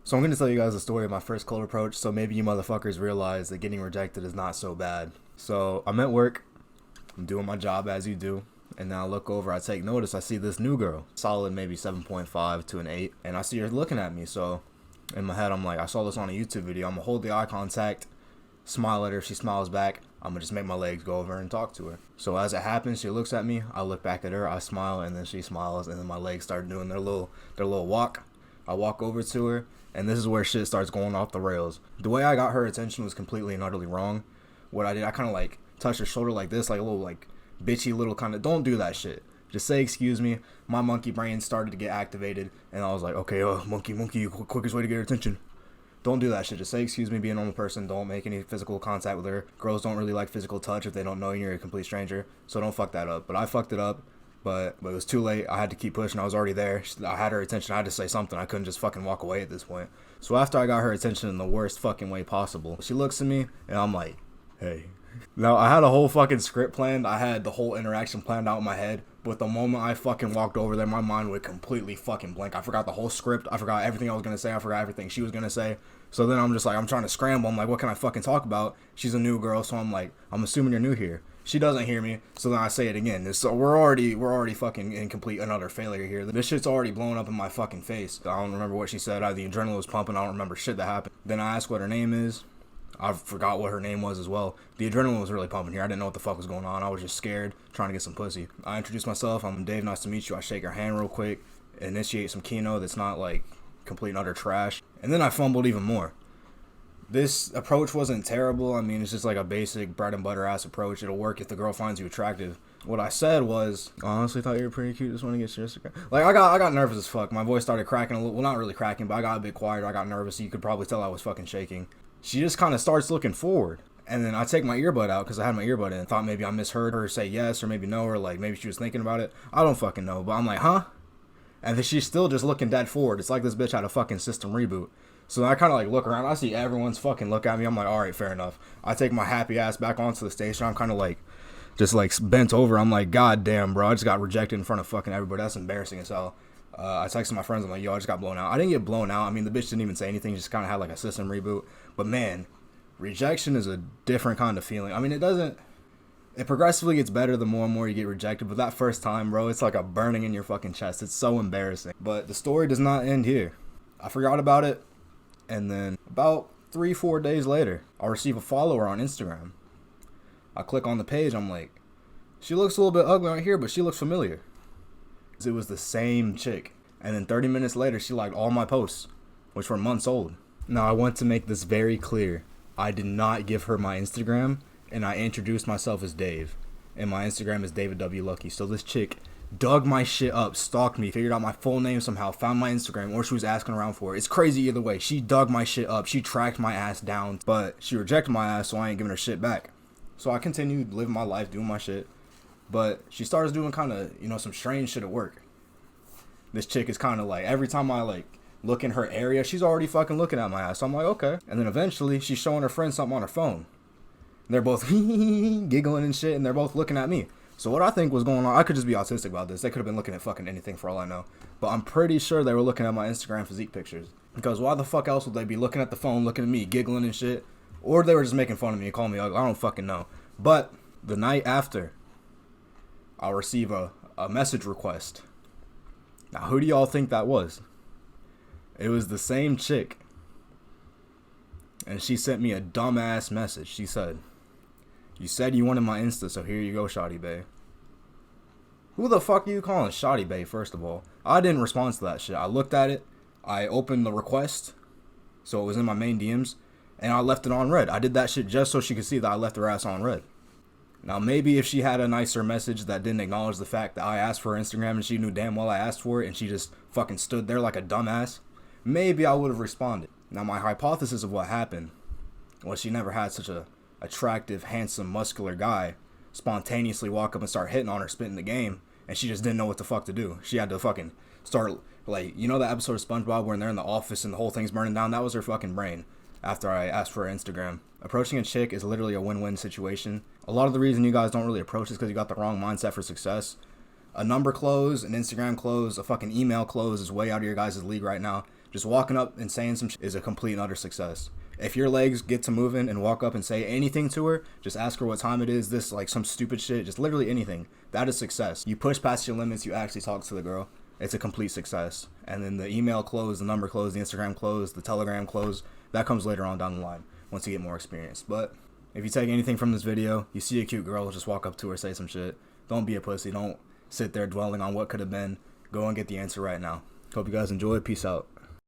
So I'm going to tell you guys the story of my first cold approach, so maybe you motherfuckers realize that getting rejected is not so bad. So I'm at work, I'm doing my job as you do, and then I look over, I take notice, I see this new girl, solid maybe 7.5 to an 8, and I see her looking at me. So in my head, I'm like, I saw this on a YouTube video, I'm going to hold the eye contact, smile at her, if she smiles back, I'm going to just make my legs go over and talk to her. So as it happens, she looks at me, I look back at her, I smile, and then she smiles, and then my legs start doing their little walk. I walk over to her, and this is where shit starts going off the rails. The way I got her attention was completely and utterly wrong. What I did, I kind of like touched her shoulder like this, like a little like bitchy little kind of, don't do that shit. Just say excuse me. My monkey brain started to get activated, and I was like, okay, monkey, quickest way to get her attention. Don't do that shit. Just say excuse me, be a normal person. Don't make any physical contact with her. Girls don't really like physical touch if they don't know you're a complete stranger. So don't fuck that up. But I fucked it up. But it was too late. I had to keep pushing. I was already there. I had her attention. I had to say something. I couldn't just fucking walk away at this point. So after I got her attention in the worst fucking way possible, she looks at me, and I'm like, hey. Now, I had a whole fucking script planned. I had the whole interaction planned out in my head. But the moment I fucking walked over there, my mind went completely fucking blank. I forgot the whole script. I forgot everything I was going to say. I forgot everything she was going to say. So then I'm just like, I'm trying to scramble. I'm like, what can I fucking talk about? She's a new girl, so I'm like, I'm assuming you're new here. She doesn't hear me, so then I say it again. So we're already fucking in complete another failure here. This shit's already blown up in my fucking face. I don't remember what she said. The adrenaline was pumping. I don't remember shit that happened. Then I asked what her name is. I forgot what her name was as well. The adrenaline was really pumping here. I didn't know what the fuck was going on. I was just scared, trying to get some pussy. I introduced myself. I'm Dave. Nice to meet you. I shake her hand real quick, initiate some keynote that's not like complete and utter trash. And then I fumbled even more. This approach wasn't terrible. I mean, it's just like a basic bread and butter ass approach. It'll work if the girl finds you attractive. What I said was, I honestly thought you were pretty cute. Just want to get your Instagram. Like, I got nervous as fuck. My voice started cracking a little. Well, not really cracking, but I got a bit quieter. I got nervous. So you could probably tell I was fucking shaking. She just kind of starts looking forward. And then I take my earbud out because I had my earbud in. Thought maybe I misheard her say yes or maybe no, or like maybe she was thinking about it. I don't fucking know. But I'm like, huh? And then she's still just looking dead forward. It's like this bitch had a fucking system reboot. So I kind of like look around. I see everyone's fucking look at me. I'm like, all right, fair enough. I take my happy ass back onto the station. I'm kind of like, just like bent over. I'm like, god damn, bro. I just got rejected in front of fucking everybody. That's embarrassing as hell. I texted my friends. I'm like, yo, I just got blown out. I didn't get blown out. I mean, the bitch didn't even say anything. Just kind of had like a system reboot. But man, rejection is a different kind of feeling. I mean, it progressively gets better the more and more you get rejected. But that first time, bro, it's like a burning in your fucking chest. It's so embarrassing. But the story does not end here. I forgot about it. And then about 3-4 days later, I receive a follower on Instagram. I click on the page. I'm like, she looks a little bit ugly right here, but she looks familiar. It was the same chick. And then 30 minutes later, she liked all my posts, which were months old. Now, I want to make this very clear. I did not give her my Instagram, and I introduced myself as Dave. And my Instagram is David W. Lucky. So this chick dug my shit up, stalked me, figured out my full name somehow, found my Instagram, or she was asking around for it. It's crazy either way. She dug my shit up. She tracked my ass down, but she rejected my ass, so I ain't giving her shit back. So I continued living my life, doing my shit. But she starts doing kind of, some strange shit at work. This chick is kind of like, every time I like look in her area, she's already fucking looking at my ass. So I'm like, okay. And then eventually she's showing her friend something on her phone. And they're both giggling and shit, and they're both looking at me. So what I think was going on, I could just be autistic about this. They could have been looking at fucking anything for all I know. But I'm pretty sure they were looking at my Instagram physique pictures. Because why the fuck else would they be looking at the phone, looking at me, giggling and shit? Or they were just making fun of me and calling me ugly. I don't fucking know. But the night after, I'll receive a message request. Now, who do y'all think that was? It was the same chick. And she sent me a dumbass message. She said, you said you wanted my Insta, so here you go, Shawty Bae. Who the fuck are you calling Shawty Bae, first of all? I didn't respond to that shit. I looked at it. I opened the request, so it was in my main DMs, and I left it on red. I did that shit just so she could see that I left her ass on red. Now, maybe if she had a nicer message that didn't acknowledge the fact that I asked for her Instagram and she knew damn well I asked for it and she just fucking stood there like a dumbass, maybe I would have responded. Now, my hypothesis of what happened was she never had such a attractive, handsome, muscular guy spontaneously walk up and start hitting on her, spitting the game, and she just didn't know what the fuck to do. She had to fucking start, like, that episode of SpongeBob where they're in the office and the whole thing's burning down? That was her fucking brain after I asked for her Instagram. Approaching a chick is literally a win-win situation. A lot of the reason you guys don't really approach is because you got the wrong mindset for success. A number close, an Instagram close, a fucking email close is way out of your guys' league right now. Just walking up and saying some shit is a complete and utter success. If your legs get to moving and walk up and say anything to her, just ask her what time it is, this, like, some stupid shit, just literally anything. That is success. You push past your limits, you actually talk to the girl. It's a complete success. And then the email closed, the number closed, the Instagram closed, the Telegram closed. That comes later on down the line once you get more experience. But if you take anything from this video, you see a cute girl, just walk up to her, say some shit. Don't be a pussy. Don't sit there dwelling on what could have been. Go and get the answer right now. Hope you guys enjoyed. Peace out.